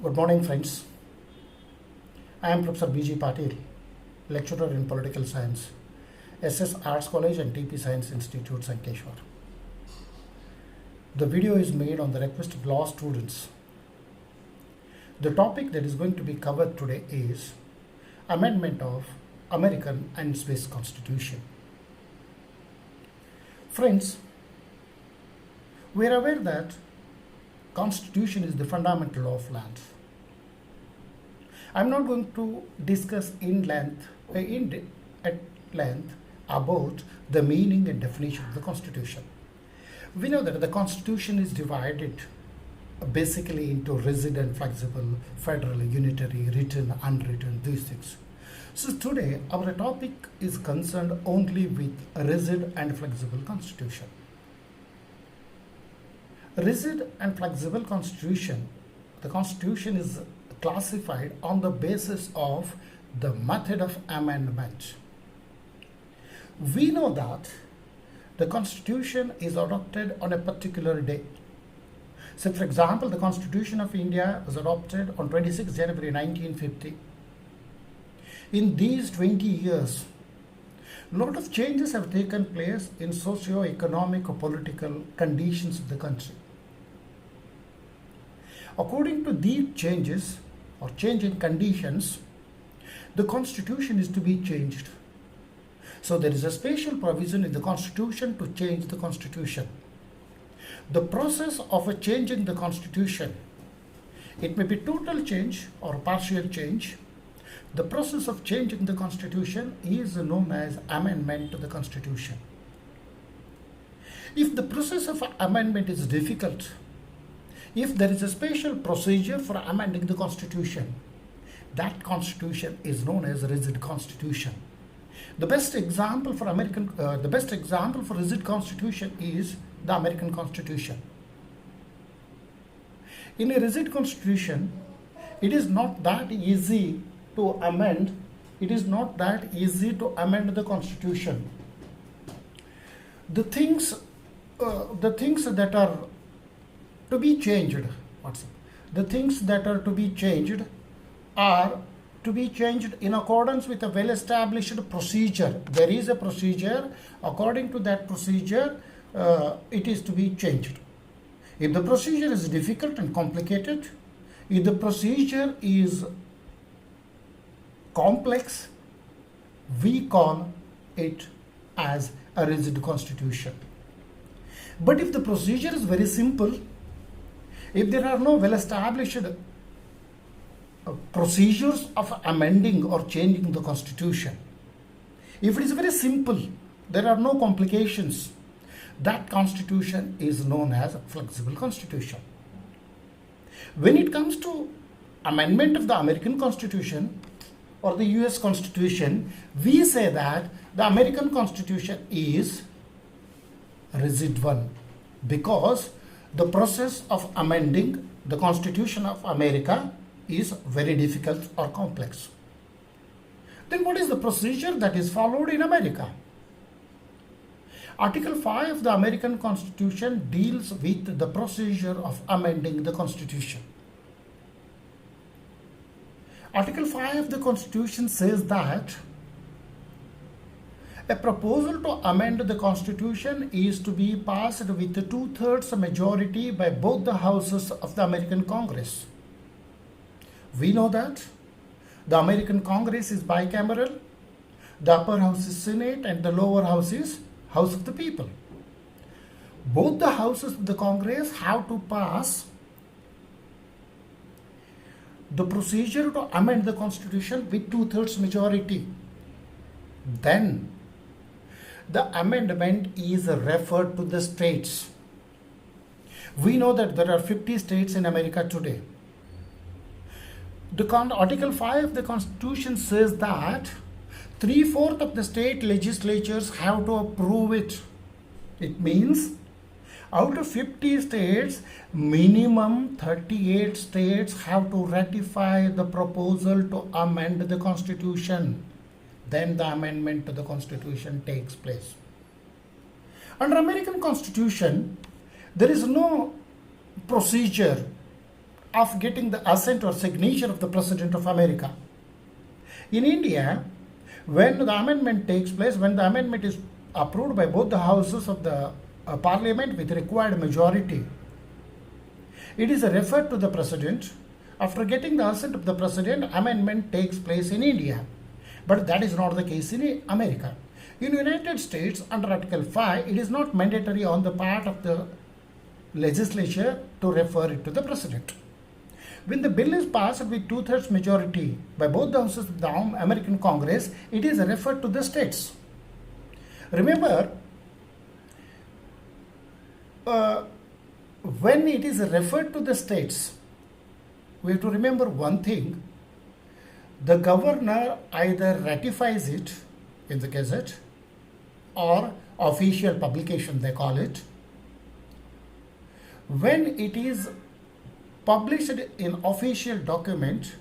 Good morning, friends. I am Professor B.G. Patil, lecturer in political science, SS Arts College and TP Science Institute, Sankeshwar. The video is made on the request of law students. The topic that is going to be covered today is amendment of American and Swiss Constitution. Friends, we are aware that Constitution is the fundamental law of land. I am not going to discuss at length about the meaning and definition of the Constitution. We know that the Constitution is divided basically into rigid, flexible, federal, unitary, written, unwritten, these things. So today our topic is concerned only with a rigid and flexible Constitution. Rigid and flexible Constitution, the Constitution is classified on the basis of the method of amendment. We know that the Constitution is adopted on a particular day. So for example, the Constitution of India was adopted on 26 January 1950. In these 20 years, a lot of changes have taken place in socio-economic or political conditions of the country. According to these changes or changing conditions, the Constitution is to be changed. So there is a special provision in the Constitution to change the Constitution. The process of changing the Constitution, it may be total change or partial change. The process of changing the Constitution is known as amendment to the Constitution. If the process of amendment is difficult, if there is a special procedure for amending the Constitution, that Constitution is known as rigid Constitution. The best example for rigid Constitution is the American Constitution. In a rigid Constitution, it is not that easy to amend. It is not that easy to amend the Constitution. The things that are to be changed, the things that are to be changed are to be changed in accordance with a well-established procedure. There is a procedure. According to that procedure, it is to be changed. If the procedure is difficult and complicated, if the procedure is complex, we call it as a rigid Constitution. But if the procedure is very simple, if there are no well-established procedures of amending or changing the Constitution, if it is very simple, there are no complications, that Constitution is known as a flexible Constitution. When it comes to amendment of the American Constitution or the US Constitution, we say that the American Constitution is a rigid one because the process of amending the Constitution of America is very difficult or complex. Then what is the procedure that is followed in America? Article 5 of the American Constitution deals with the procedure of amending the Constitution. Article 5 of the Constitution says that a proposal to amend the Constitution is to be passed with a 2/3 majority by both the houses of the American Congress. We know that the American Congress is bicameral. The upper house is Senate and the lower house is House of the People. Both the houses of the Congress have to pass the procedure to amend the Constitution with 2/3 majority. Then the amendment is referred to the states. We know that there are 50 states in America today. Article 5 of the Constitution says that 3/4 of the state legislatures have to approve it. It means out of 50 states, minimum 38 states have to ratify the proposal to amend the Constitution. Then the amendment to the Constitution takes place. Under American Constitution, there is no procedure of getting the assent or signature of the President of America. In India, when the amendment takes place, when the amendment is approved by both the houses of the parliament with required majority, it is referred to the President. After getting the assent of the President, amendment takes place in India. But that is not the case in America. In United States, under Article 5, it is not mandatory on the part of the legislature to refer it to the President. When the bill is passed with two-thirds majority by both the houses of the American Congress, it is referred to the states. Remember, when it is referred to the states, we have to remember one thing. The governor either ratifies it in the Gazette or official publication, they call it. When it is published in official document,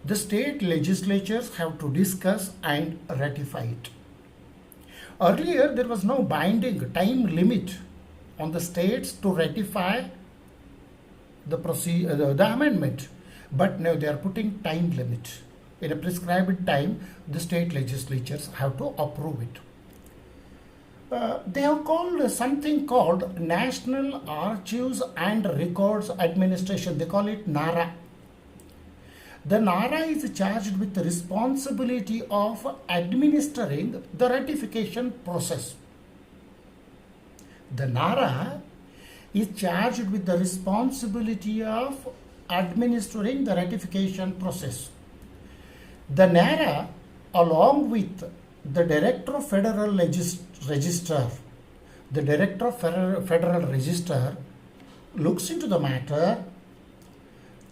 the state legislatures have to discuss and ratify it. Earlier, there was no binding time limit on the states to ratify the amendment, but now they are putting time limit. In a prescribed time, the state legislatures have to approve it. They have called something called National Archives and Records Administration. They call it NARA. The NARA is charged with the responsibility of administering the ratification process. The NARA is charged with the responsibility of administering the ratification process. The NARA, along with the Director of Federal Register, the Director of Federal Register looks into the matter.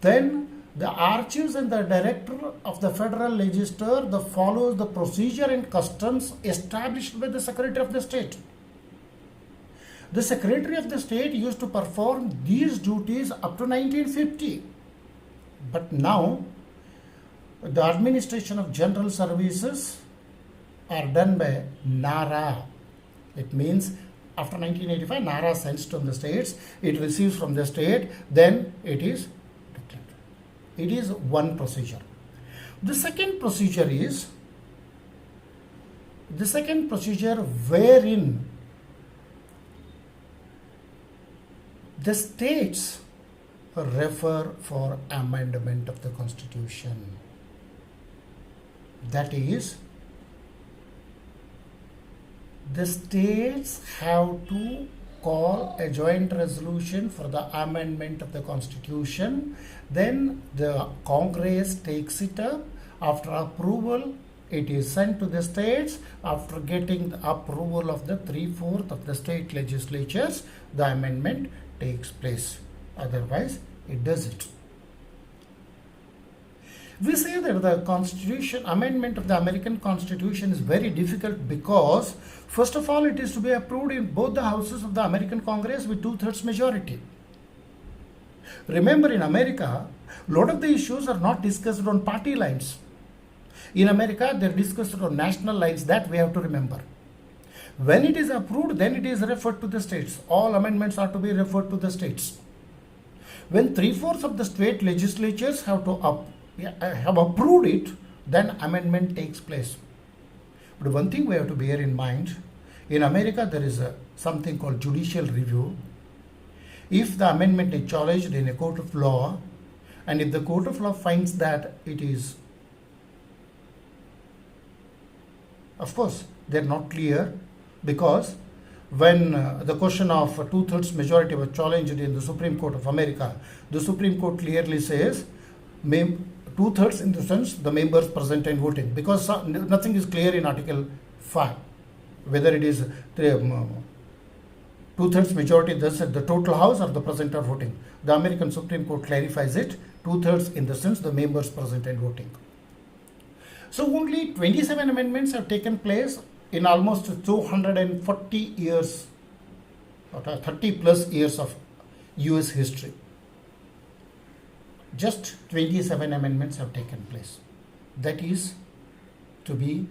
Then the archives and the Director of the Federal Register follows the procedure and customs established by the Secretary of the State. The Secretary of the State used to perform these duties up to 1950. But now, the Administration of General Services are done by NARA. It means after 1985, NARA sends to the states, it receives from the state, then it is declared. It is one procedure. The second procedure wherein the states refer for amendment of the Constitution. That is, the states have to call a joint resolution for the amendment of the Constitution. Then the Congress takes it up. After approval, it is sent to the states. After getting the approval of the 3/4 of the state legislatures, the amendment takes place. Otherwise, it doesn't. We say that the Constitution, amendment of the American Constitution is very difficult because, first of all, it is to be approved in both the houses of the American Congress with 2/3 majority. Remember, in America, a lot of the issues are not discussed on party lines. In America, they are discussed on national lines. That we have to remember. When it is approved, then it is referred to the states. All amendments are to be referred to the states. When 3/4 of the state legislatures have approved it, then amendment takes place. But one thing we have to bear in mind, in America there is something called judicial review. If the amendment is challenged in a court of law, and if the court of law finds that it is, of course, they are not clear, because when the question of 2/3 majority was challenged in the Supreme Court of America, the Supreme Court clearly says 2/3 in the sense the members present and voting, because nothing is clear in Article 5 whether it is 2/3 majority, thus the total house or the present or voting. The American Supreme Court clarifies it, 2/3 in the sense the members present and voting. So only 27 amendments have taken place in almost 240 years, or 30 plus years of US history. Just 27 amendments have taken place. That is to be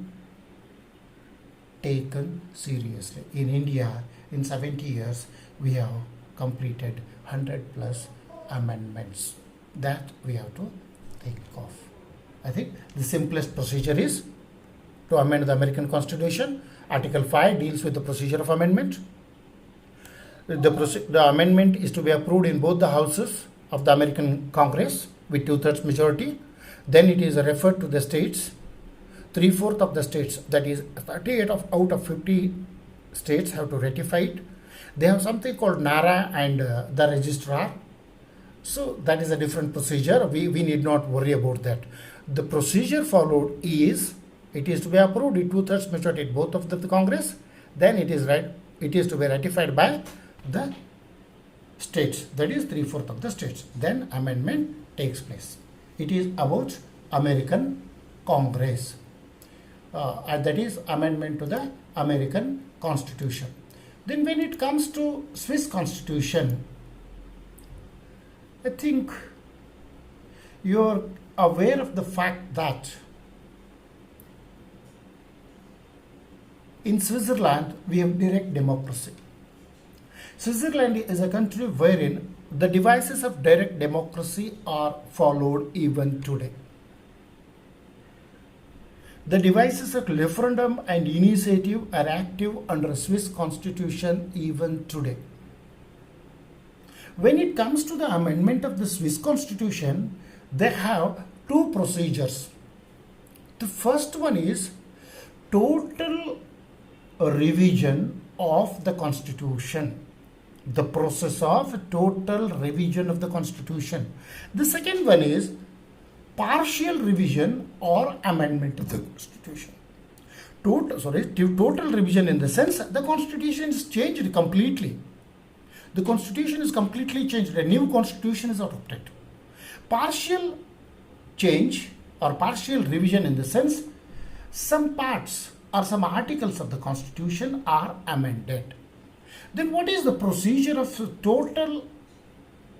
taken seriously. In India, in 70 years, we have completed 100 plus amendments. that we have to think of. I think the simplest procedure is to amend the American Constitution. Article 5 deals with the procedure of amendment. The amendment is to be approved in both the houses of the American Congress with 2/3 majority. Then it is referred to the states. 3/4 of the states, that is 38 out of 50 states, have to ratify it. They have something called NARA and the registrar. So that is a different procedure. We need not worry about that. The procedure followed is, it is to be approved with 2/3 majority in both of the Congress. Then it is to be ratified by the states, that is 3/4 of the states. Then amendment takes place. It is about American Congress. And that is amendment to the American Constitution. Then when it comes to Swiss Constitution, I think you are aware of the fact that in Switzerland we have direct democracy. Switzerland is a country wherein the devices of direct democracy are followed even today. The devices of referendum and initiative are active under Swiss Constitution even today. When it comes to the amendment of the Swiss Constitution, they have two procedures. The first one is total revision of the Constitution. The process of total revision of the Constitution. The second one is partial revision or amendment of the Constitution. Total revision in the sense the Constitution is changed completely. The Constitution is completely changed. A new Constitution is adopted. Partial change or partial revision in the sense some parts or some articles of the Constitution are amended. Then what is the procedure of total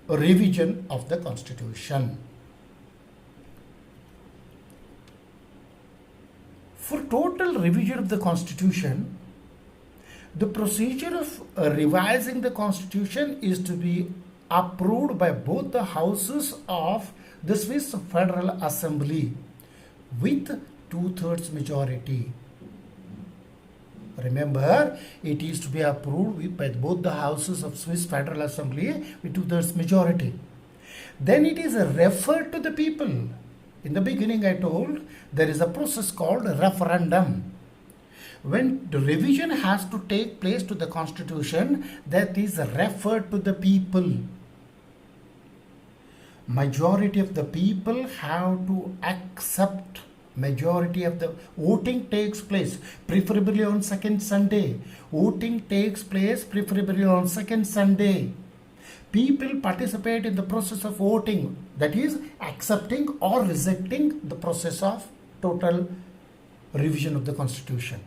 revision of the Constitution? For total revision of the Constitution, the procedure of revising the Constitution is to be approved by both the houses of the Swiss Federal Assembly with 2/3 majority. Remember, it is to be approved by both the houses of Swiss Federal Assembly with 2/3 majority. Then it is referred to the people. In the beginning I told there is a process called referendum. When the revision has to take place to the Constitution, that is referred to the people. Majority of the people have to accept. Majority of the voting takes place preferably on second Sunday. Voting takes place preferably on second Sunday. People participate in the process of voting, that is accepting or rejecting the process of total revision of the Constitution.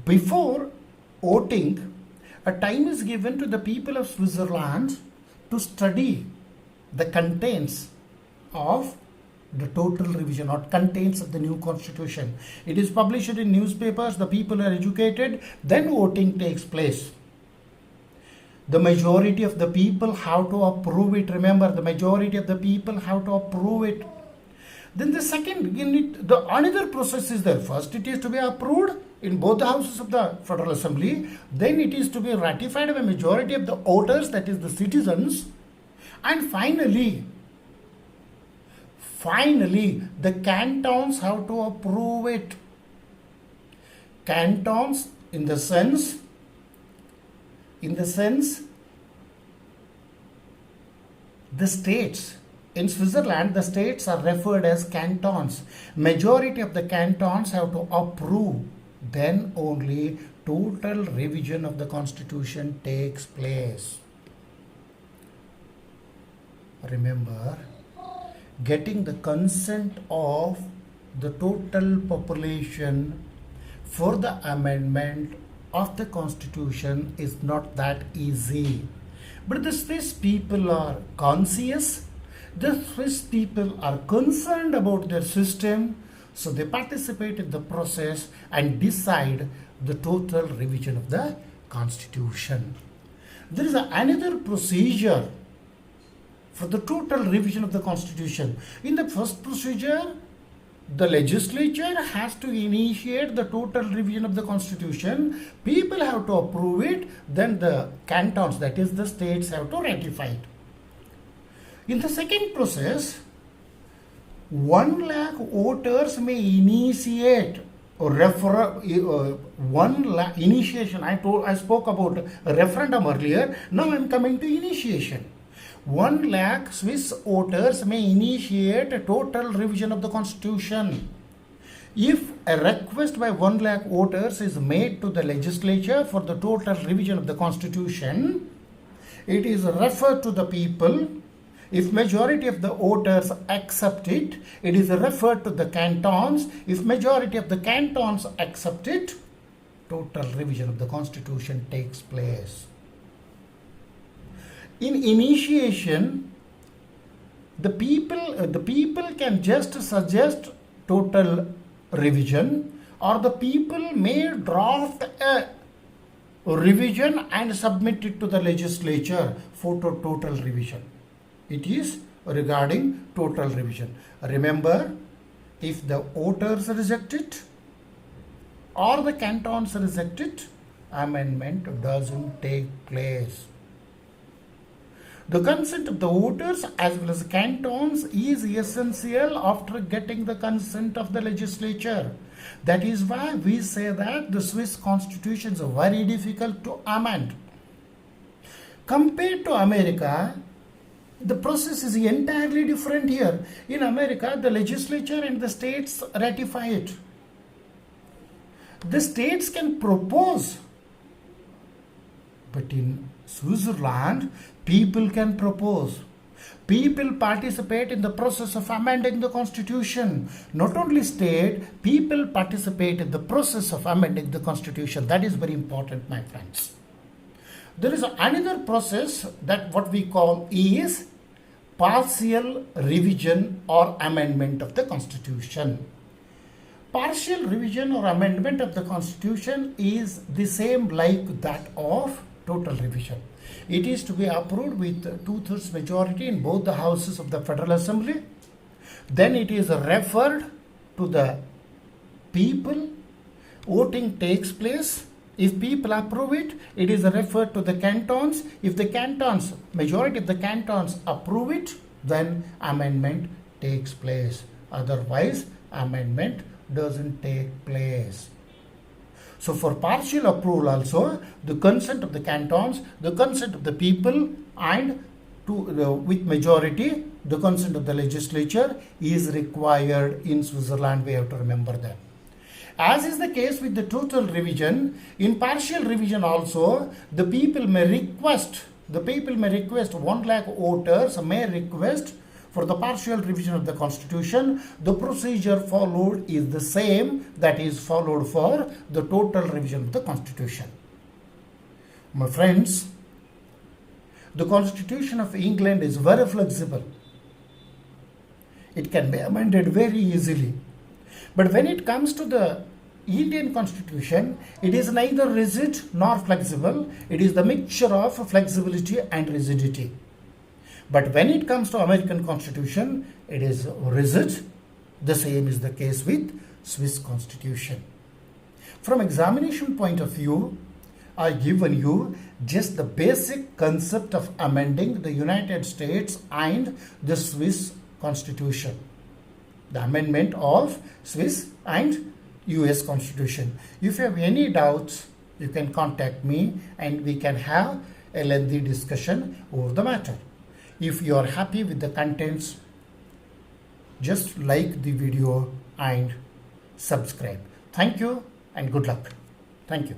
Before voting, a time is given to the people of Switzerland to study the contents of the total revision or contents of the new Constitution. It is published in newspapers, the people are educated, then voting takes place. The majority of the people have to approve it. Remember, the majority of the people have to approve it. Then the second unit, the another process is there. First, it is to be approved in both the houses of the Federal Assembly. Then it is to be ratified by majority of the voters, that is the citizens. And finally, the cantons have to approve it. Cantons in the sense the states. In Switzerland, the states are referred as cantons. Majority of the cantons have to approve. Then only total revision of the Constitution takes place. Remember, getting the consent of the total population for the amendment of the Constitution is not that easy. But the Swiss people are conscious. The Swiss people are concerned about their system, so they participate in the process and decide the total revision of the Constitution. There is another procedure for the total revision of the constitution. In the first procedure, the legislature has to initiate the total revision of the constitution. People have to approve it. Then the cantons, that is the states, have to ratify it. In the second process, 1 lakh voters may initiate or initiation. I spoke about a referendum earlier. Now I am coming to initiation. 1 lakh Swiss voters may initiate a total revision of the constitution. If a request by 1 lakh voters is made to the legislature for the total revision of the constitution, it is referred to the people. If majority of the voters accept it, it is referred to the cantons. If majority of the cantons accept it, total revision of the constitution takes place. In initiation, the people can just suggest total revision, or the people may draft a revision and submit it to the legislature for total revision. It is regarding total revision. Remember, if the voters reject it or the cantons reject it, amendment doesn't take place. The consent of the voters as well as cantons is essential after getting the consent of the legislature. That is why we say that the Swiss constitutions are very difficult to amend. Compared to America, the process is entirely different here. In America, the legislature and the states ratify it. The states can propose, but in Switzerland, people can propose. People participate in the process of amending the constitution. Not only state, people participate in the process of amending the constitution. That is very important, my friends. There is another process that what we call is partial revision or amendment of the constitution. Partial revision or amendment of the constitution is the same like that of total revision. It is to be approved with 2/3 majority in both the houses of the Federal Assembly. Then it is referred to the people. Voting takes place. If people approve it, it is referred to the cantons. If the cantons, majority of the cantons approve it, then amendment takes place. Otherwise, amendment doesn't take place. So for partial approval also, the consent of the cantons, the consent of the people, and with majority, the consent of the legislature is required in Switzerland. We have to remember that. As is the case with the total revision, in partial revision also, the people may request 1 lakh voters may request for the partial revision of the constitution. The procedure followed is the same that is followed for the total revision of the constitution. My friends, the Constitution of England is very flexible. It can be amended very easily. But when it comes to the Indian Constitution, it is neither rigid nor flexible. It is the mixture of flexibility and rigidity. But when it comes to American Constitution, it is rigid. The same is the case with Swiss Constitution. From examination point of view, I given you just the basic concept of amending the United States and the Swiss Constitution. The amendment of Swiss and US Constitution. If you have any doubts, you can contact me and we can have a lengthy discussion over the matter. If you are happy with the contents, just like the video and subscribe. Thank you and good luck. Thank you.